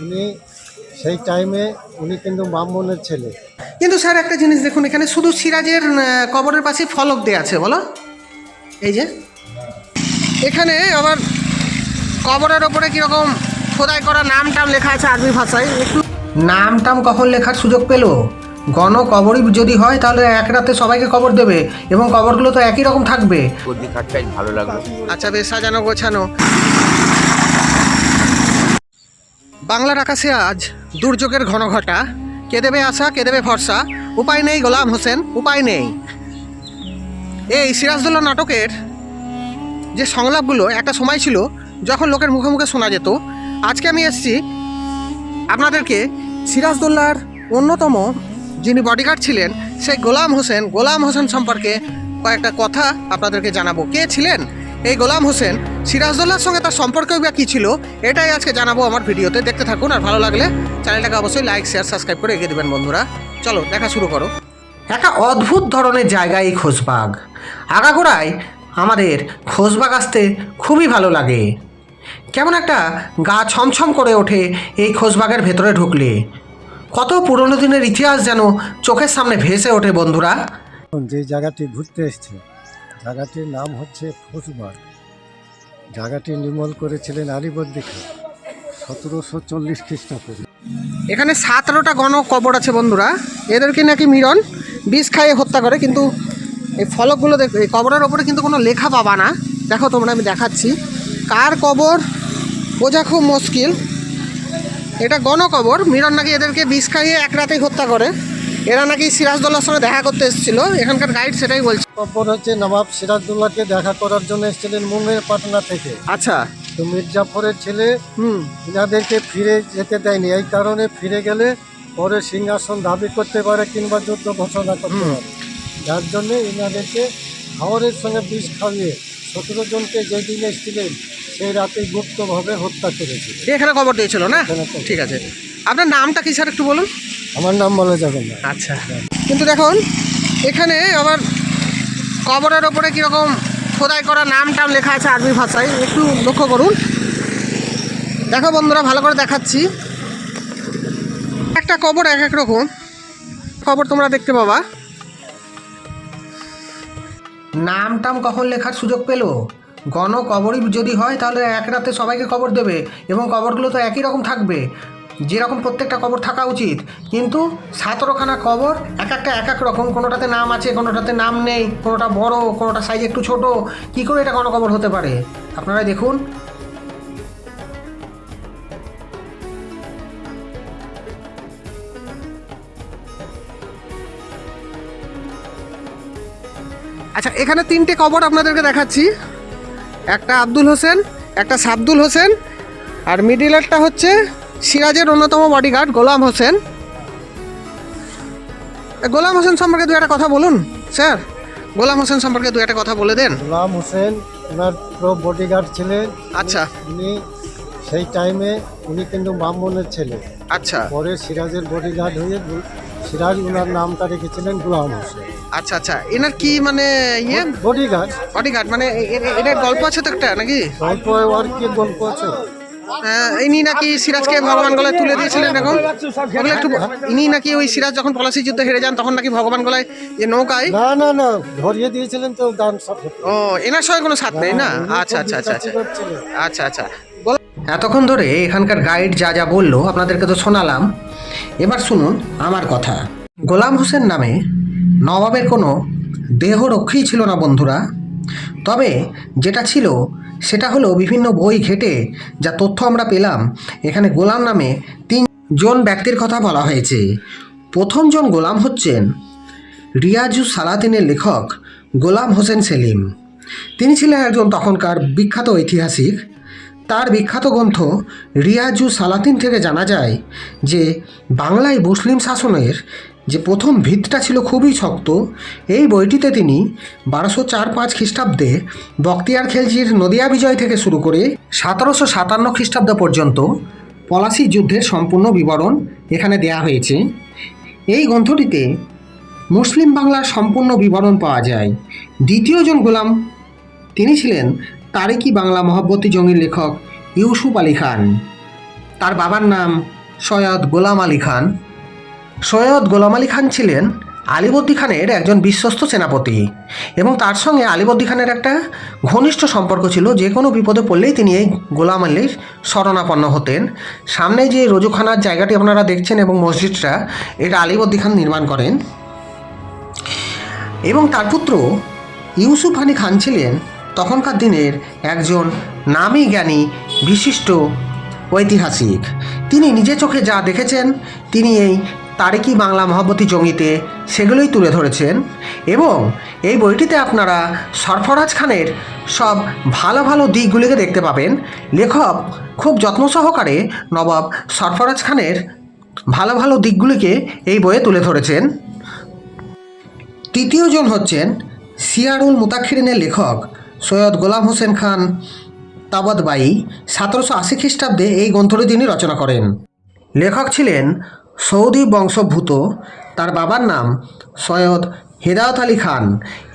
উনি সেই টাইমে উনি কিন্তু ব্রাহ্মণের ছেলে। কিন্তু স্যার একটা জিনিস দেখুন, এখানে শুধু সিরাজের কবরের পাশে ফলক দেওয়া আছে, বলো এই যে এখানে আবার কবরের ওপরে কীরকম খোদাই করা নাম টাম লেখা আছে আরবি ভাষায়। একটু নাম টাম কখন লেখার সুযোগ পেলো? গণ কবরই যদি হয় তাহলে এক রাতে সবাইকে কবর দেবে এবং কবরগুলো তো একই রকম থাকবে। ভালো লাগলো। আচ্ছা, বেশ সাজানো গোছানো। বাংলার আকাশে আজ দুর্যোগের ঘনঘটা, কে দেবে আশা কে দেবে ভরসা, উপায় নেই গোলাম হোসেন উপায় নেই। এই সিরাজদৌল্লা নাটকের যে সংলাপগুলো একটা সময় ছিল যখন লোকের মুখে মুখে শোনা যেত, আজকে আমি এসেছি আপনাদেরকে সিরাজদৌল্লার অন্যতম যিনি বডিগার্ড ছিলেন সেই গোলাম হোসেন সম্পর্কে কয়েকটা কথা আপনাদেরকে জানাবো। কে ছিলেন এই গোলাম হোসেন, সিরাজদৌল্লার সঙ্গে তার সম্পর্কই বা কী ছিল, এটাই আজকে জানাবো আমার ভিডিওতে। দেখতে থাকুন, আর ভালো লাগলে চ্যানেলটাকে অবশ্যই লাইক শেয়ার সাবস্ক্রাইব করে এগিয়ে দেবেন বন্ধুরা। চলো দেখা শুরু করো। একটা অদ্ভুত ধরনের জায়গা এই খোশবাগ। আগাগোড়ায় আমাদের খোশবাগ আসতে খুবই ভালো লাগে। কেমন একটা গা ছমছম করে ওঠে এই খোশবাগের ভেতরে ঢুকলে। কত পুরনো দিনের ইতিহাস যেন চোখের সামনে ভেসে ওঠে বন্ধুরা। যে জায়গাটি ঘুরতে এসছে, জায়গাটির নাম হচ্ছে খোশবাগ। জায়গাটি নির্মল করেছিলেন আলীবর্দী খাঁ 1740 খ্রিস্টাব্দে। এখানে 17টা গণ কবর আছে বন্ধুরা। এদেরকে নাকি মিরন বিষ খাইয়ে হত্যা করে, কিন্তু এই ফলকগুলো দেখো, এই কবরের ওপরে কিন্তু কোনো লেখা পাবা না। দেখো তোমরা, আমি দেখাচ্ছি কার কবর বোঝা খুব মুশকিল। এটা গণকবর। মিরন নাকি এদেরকে বিষ খাইয়ে এক রাতেই হত্যা করে। এরা নাকি সিরাজদৌল্লার সঙ্গে দেখা করতে এসেছিল, এখানকার গাইড সেটাই বলছে। কবর হচ্ছে নবাব সিরাজদৌল্লাকে দেখা করার জন্য এসেছিলেন মুঙ্গের পাটনা থেকে। আচ্ছা, তো মির্জাফরের ছেলে ইনাদেরকে ফিরে যেতে দেয়নি। এই কারণে ফিরে গেলে পরে সিংহাসন দাবি করতে পারে কিংবা যুদ্ধ ঘোষণা করতে পারে, যার জন্যে ইনাদেরকে হাওরের সঙ্গে বিষ খাইয়ে 17 জনকে যেদিন এসেছিলেন সেই রাতে গুপ্তভাবে হত্যা করেছিল। এখানে খবর দিয়েছিল না? ঠিক আছে, আপনার নামটা কি স্যার একটু বলুন। আমার নাম বলা যাবে না। আচ্ছা, কিন্তু দেখুন এখানে আবার কবরের ওপরে কীরকম খোদাই করা নাম টাম লেখা আছে আরবি ভাষায়, একটু লক্ষ্য করুন। দেখো বন্ধুরা, ভালো করে দেখাচ্ছি। একটা কবর এক এক রকম খবর তোমরা দেখতে পাবা। নাম টাম কখন লেখার সুযোগ পেলো? গণ কবরই যদি হয় তাহলে এক রাতে সবাইকে কবর দেবে এবং কবরগুলো তো একই রকম থাকবে, যেরকম প্রত্যেকটা কবর থাকা উচিত। কিন্তু 17খানা কবর, এক একটা এক এক রকম। কোনোটাতে নাম আছে, কোনোটাতে নাম নেই, কোনোটা বড়, কোনোটা সাইজ একটু ছোট। কী করে এটা গণকবর হতে পারে আপনারাই দেখুন। আচ্ছা, এখানে 3টে কবর আপনাদেরকে দেখাচ্ছি। একটা আব্দুল হোসেন, একটা সাবদুল হোসেন, আর মিডিলেরটা হচ্ছে সিরাজের অন্যতম বডিগার্ড গোলাম হোসেন। গোলাম হোসেন সম্পর্কে দু একটা কথা বলুন স্যার। গোলাম হোসেন সম্পর্কে দু একটা কথা বলে দেন। গোলাম হোসেন ওনার প্রো বডিগার্ড ছিলেন। আচ্ছা, উনি সেই টাইমে উনি কিন্তু ব্রাহ্মণের ছেলে। আচ্ছা পরে সিরাজের বডিগার্ড হয়ে সিরাজ ওনার নামটা রেখেছিলেন গোলাম হোসেন। আচ্ছা আচ্ছা, এনার কি মানে ইয়ে বডিগার্ড বডিগার্ড মানে এটার গল্প আছে তো একটা নাকি? গল্প আর কি গল্প আছে? ইনি নাকি সিরাজকে ভগবান গলায় তুলে দিয়েছিলেন এরকম। ওগুলো একটু, ইনি নাকি ওই সিরাজ যখন পলাশির যুদ্ধে হেরে যান তখন নাকি ভগবান গলায় যে নৌকায়, না না না, ধরিয়ে দিয়েছিলেন তো দান সব। ও, এনার সঙ্গে কোনো সাথ নেই না? আচ্ছা আচ্ছা আচ্ছা আচ্ছা আচ্ছা আচ্ছা। এতক্ষণ ধরে এখানকার গাইড যা যা বললো আপনাদেরকে তো শোনালাম। এবার শুনুন আমার কথা। গোলাম হোসেন নামে নবাবের কোনো দেহরক্ষী ছিল না বন্ধুরা। তবে যেটা ছিল সেটা হলো বিভিন্ন বই ঘেটে যা তথ্য আমরা পেলাম, এখানে গোলাম নামে 3জন ব্যক্তির কথা বলা হয়েছে। প্রথমজন গোলাম হচ্ছেন রিয়াজুস সালাতিনের লেখক গোলাম হোসেন সেলিম। তিনি ছিলেন একজন তখনকার বিখ্যাত ঐতিহাসিক। তার বিখ্যাত গ্রন্থ রিয়াজুস সালাতিন থেকে জানা যায় যে বাংলায় মুসলিম শাসনের যে প্রথম ভিতটা ছিল খুবই শক্ত। এই বইটিতে তিনি 1204-5 খ্রিস্টাব্দে বখতিয়ার খেলজির নদিয়া বিজয় থেকে শুরু করে 1757 খ্রিস্টাব্দ পর্যন্ত পলাশী যুদ্ধের সম্পূর্ণ বিবরণ এখানে দেয়া হয়েছে। এই গ্রন্থটিতে মুসলিম বাংলার সম্পূর্ণ বিবরণ পাওয়া যায়। দ্বিতীয়জন গোলাম তিনি ছিলেন তারিকি বাংলা মহব্বতী জঙ্গির লেখক ইউসুফ আলী খান। তার বাবার নাম সৈয়দ গোলাম আলী খান। সৈয়দ গোলাম আলী খান ছিলেন আলীবর্দী খানের একজন বিশ্বস্ত সেনাপতি এবং তার সঙ্গে আলীবর্দী খানের একটা ঘনিষ্ঠ সম্পর্ক ছিল। যে কোনো বিপদে পড়লেই তিনি এই গোলাম আলীর শরণাপন্ন হতেন। সামনে যে রোজুখানার জায়গাটি আপনারা দেখছেন এবং মসজিদটা, এটা আলীবর্দী খান নির্মাণ করেন এবং তার পুত্র ইউসুফ আলী খান ছিলেন তখনকার দিনের একজন নামী জ্ঞানী বিশিষ্ট ঐতিহাসিক। তিনি নিজে চোখে যা দেখেছেন তিনি এই তারিকি বাংলা মহব্বতী জঙ্গিতে সেগুলোই তুলে ধরেছেন এবং এই বইটিতে আপনারা সরফরাজ খানের সব ভালো ভালো দিকগুলিকে দেখতে পাবেন। লেখক খুব যত্ন সহকারে নবাব সরফরাজ খানের ভালো ভালো দিকগুলিকে এই বইয়ে তুলে ধরেছেন। তৃতীয় জন হচ্ছেন সিয়ারুল মুতাক্ষিরিনের লেখক সৈয়দ গোলাম হোসেন খান তাবাদবাই। 1780 খ্রিস্টাব্দে এই গ্রন্থটি তিনি রচনা করেন। লেখক ছিলেন সৌদি বংশোদ্ভূত। তার বাবার নাম সৈয়দ হেদায়ত আলী খান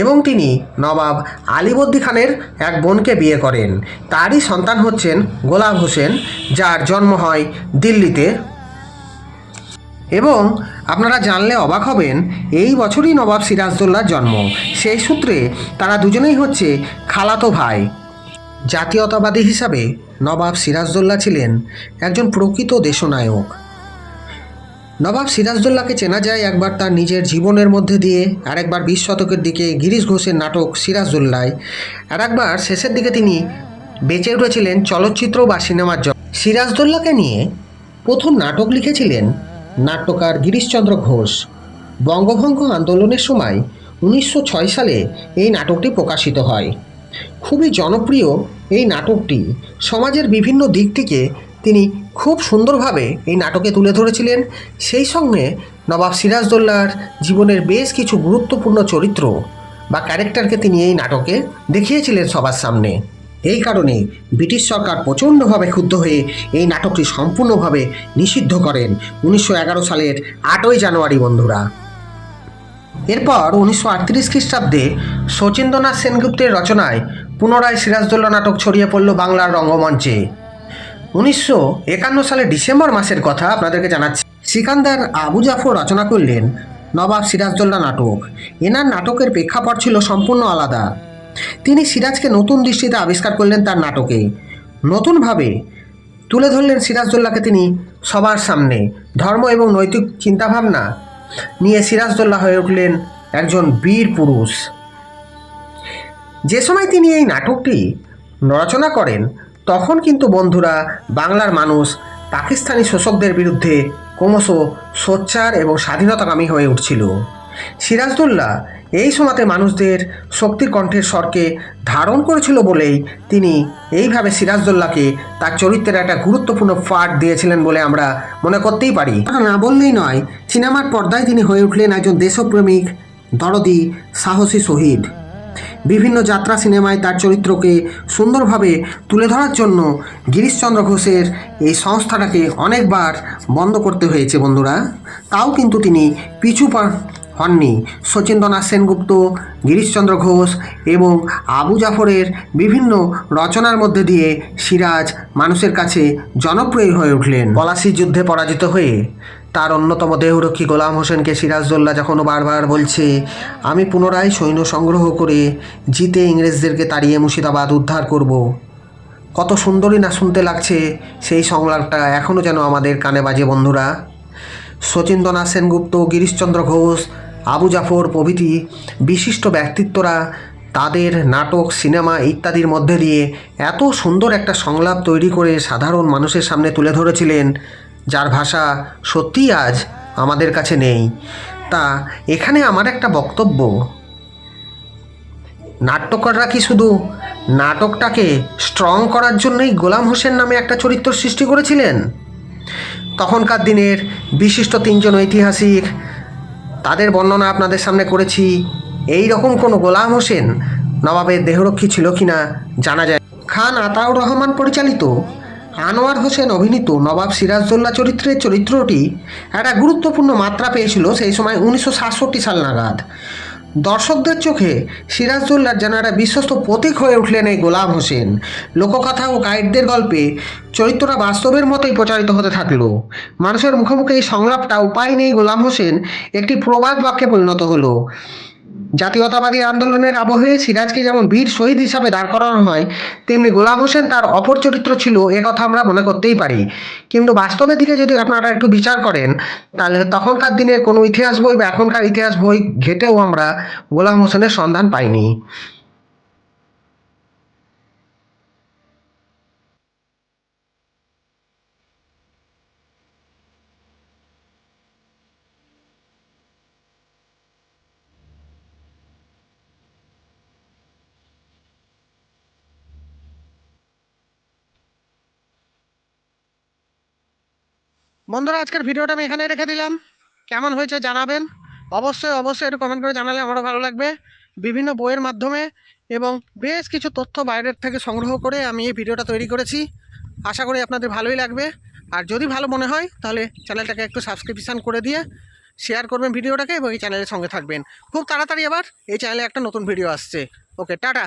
এবং তিনি নবাব আলীবর্দী খানের এক বোনকে বিয়ে করেন। তারই সন্তান হচ্ছেন গোলাম হোসেন, যার জন্ম হয় দিল্লিতে। এবং আপনারা জানলে অবাক হবেন, এই বছরই নবাব সিরাজদৌল্লার জন্ম। সেই সূত্রে তারা দুজনেই হচ্ছে খালাতো ভাই। জাতীয়তাবাদী হিসাবে নবাব সিরাজদৌল্লা ছিলেন একজন প্রকৃত দেশনায়ক। নবাব সিরাজদৌল্লাকে চেনা যায় একবার তার নিজের জীবনের মধ্যে দিয়ে, আরেকবার 20 শতকের দিকে গিরিশ ঘোষের নাটক সিরাজদৌল্লায়, আর একবার শেষের দিকে তিনি বেঁচে উঠেছিলেন চলচ্চিত্র বা সিনেমার জন্য। সিরাজদৌল্লাকে নিয়ে প্রথম নাটক লিখেছিলেন নাট্যকার গিরিশচন্দ্র ঘোষ। বঙ্গভঙ্গ আন্দোলনের সময় 1906 সালে এই নাটকটি প্রকাশিত হয়। খুবই জনপ্রিয় এই নাটকটি সমাজের বিভিন্ন দিকটিকে তিনি খুব সুন্দরভাবে এই নাটকে তুলে ধরেছিলেন। সেই সঙ্গে নবাব সিরাজদৌল্লার জীবনের বেশ কিছু গুরুত্বপূর্ণ চরিত্র বা ক্যারেক্টারকে তিনি এই নাটকে দেখিয়েছিলেন সবার সামনে। এই কারণে ব্রিটিশ সরকার প্রচণ্ডভাবে ক্ষুব্ধ হয়ে এই নাটকটি সম্পূর্ণভাবে নিষিদ্ধ করেন 1911 সালের 8ই জানুয়ারি বন্ধুরা। এরপর 1938 খ্রিস্টাব্দে শচীন্দ্রনাথ সেনগুপ্তের রচনায় পুনরায় সিরাজদৌল্লা নাটক ছড়িয়ে পড়ল বাংলার রঙ্গমঞ্চে। 1951 সালের ডিসেম্বর মাসের কথা আপনাদেরকে জানাচ্ছি। সিকান্দার আবু জাফর রচনা করলেন নবাব সিরাজদৌল্লা নাটক। এনার নাটকের প্রেক্ষাপট ছিল সম্পূর্ণ আলাদা। তিনি সিরাজকে নতুন দৃষ্টিতে আবিষ্কার করলেন তার নাটকে। নতুনভাবে তুলে ধরলেন সিরাজদৌল্লাকে তিনি সবার সামনে। ধর্ম এবং নৈতিক চিন্তাভাবনা নিয়ে সিরাজদৌল্লা হয়ে উঠলেন একজন বীর পুরুষ। যে সময় তিনি এই নাটকটি রচনা করেন তখন কিন্তু বন্ধুরা বাংলার মানুষ পাকিস্তানি শোষকদের বিরুদ্ধে ক্রমশ সোচ্চার এবং স্বাধীনতাকামী হয়ে উঠছিল। সিরাজদৌল্লা এই সময়তে মানুষদের শক্তির কণ্ঠের স্বরকে ধারণ করেছিল বলেই তিনি এইভাবে সিরাজদৌল্লাকে তার চরিত্রের একটা গুরুত্বপূর্ণ পাঠ দিয়েছিলেন বলে আমরা মনে করতেই পারি। না বললেই নয়, সিনেমার পর্দায় তিনি হয়ে উঠলেন একজন দেশপ্রেমিক, দরদি, সাহসী শহীদ। বিভিন্ন যাত্রা সিনেমায় তার চরিত্রকে সুন্দরভাবে তুলে ধরার জন্য গিরিশচন্দ্র ঘোষের এই সংস্থাটাকে অনেকবার বন্ধ করতে হয়েছে বন্ধুরা। তাও কিন্তু তিনি পিছু হননি। শচীন্দ্রনাথ সেনগুপ্ত, গিরিশচন্দ্র ঘোষ এবং আবু জাফরের বিভিন্ন রচনার মধ্যে দিয়ে সিরাজ মানুষের কাছে জনপ্রিয় হয়ে উঠলেন। পলাশির যুদ্ধে পরাজিত হয়ে তার অন্যতম দেহরক্ষী গোলাম হোসেনকে সিরাজদৌল্লা যখন বারবার বলছে, আমি পুনরায় সৈন্য সংগ্রহ করে জিতে ইংরেজদেরকে তাড়িয়ে মুর্শিদাবাদ উদ্ধার করব। কত সুন্দরই না শুনতে লাগছে সেই সংলাপটা, এখনও যেন আমাদের কানে বাজে বন্ধুরা। শচীন্দ্রনাথ সেনগুপ্ত, গিরিশচন্দ্র ঘোষ, আবু জাফর প্রভৃতি বিশিষ্ট ব্যক্তিত্বরা তাদের নাটক, সিনেমা ইত্যাদির মধ্যে দিয়ে এত সুন্দর একটা সংলাপ তৈরি করে সাধারণ মানুষের সামনে তুলে ধরেছিলেন, যার ভাষা সত্যিই আজ আমাদের কাছে নেই। তা এখানে আমার একটা বক্তব্য, নাট্যকাররা কি শুধু নাটকটাকে স্ট্রং করার জন্যই গোলাম হোসেন নামে একটা চরিত্র সৃষ্টি করেছিলেন? তখনকার দিনের বিশিষ্ট 3 জন ঐতিহাসিক, তাদের বর্ণনা আপনাদের সামনে করেছি। এই রকম কোনো গোলাম হোসেন নবাবের দেহরক্ষী ছিল কিনা জানা যায়। খান আতাউর রহমান পরিচালিত, আনোয়ার হোসেন অভিনীত নবাব সিরাজদৌল্লা চরিত্রটি একটা গুরুত্বপূর্ণ মাত্রা পেয়েছিল সেই সময় 1967 সাল নাগাদ। দর্শকদের চোখে সিরাজদৌল্লার যেন একটা বিশ্বস্ত প্রতীক হয়ে উঠলেন এই গোলাম হোসেন। লোককথা ও গাইডদের গল্পে চরিত্রটা বাস্তবের মতোই প্রচারিত হতে থাকলো। মানুষের মুখে মুখে এই সংলাপটা উপায় নেই গোলাম হোসেন একটি প্রবাদ বাক্যে পরিণত হলো। জাতীয়তাবাদী আন্দোলনের আবহে সিরাজকে যেমন বীর শহীদ হিসাবে দাঁড় করানো হয়, তেমনি গোলাম হোসেন তার অপর চরিত্র ছিল, এ কথা আমরা মনে করতেই পারি। কিন্তু বাস্তবের দিকে যদি আপনারা একটু বিচার করেন, তাহলে তখনকার দিনের কোনো ইতিহাস বই বা এখনকার ইতিহাস বই ঘেটেও আমরা গোলাম হোসেনের সন্ধান পাইনি। বন্ধুরা, আজকের ভিডিওটা আমি এখানে রেখে দিলাম। কেমন হয়েছে জানাবেন। অবশ্যই অবশ্যই একটু কমেন্ট করে জানালে আমারও ভালো লাগবে। বিভিন্ন বইয়ের মাধ্যমে এবং বেশ কিছু তথ্য বাইরের থেকে সংগ্রহ করে আমি এই ভিডিওটা তৈরি করেছি। আশা করি আপনাদের ভালোই লাগবে। আর যদি ভালো মনে হয় তাহলে চ্যানেলটাকে একটু সাবস্ক্রিপশান করে দিয়ে শেয়ার করবেন ভিডিওটাকে এবং এই চ্যানেলের সঙ্গে থাকবেন। খুব তাড়াতাড়ি আবার এই চ্যানেলে একটা নতুন ভিডিও আসছে। ওকে, টাটা।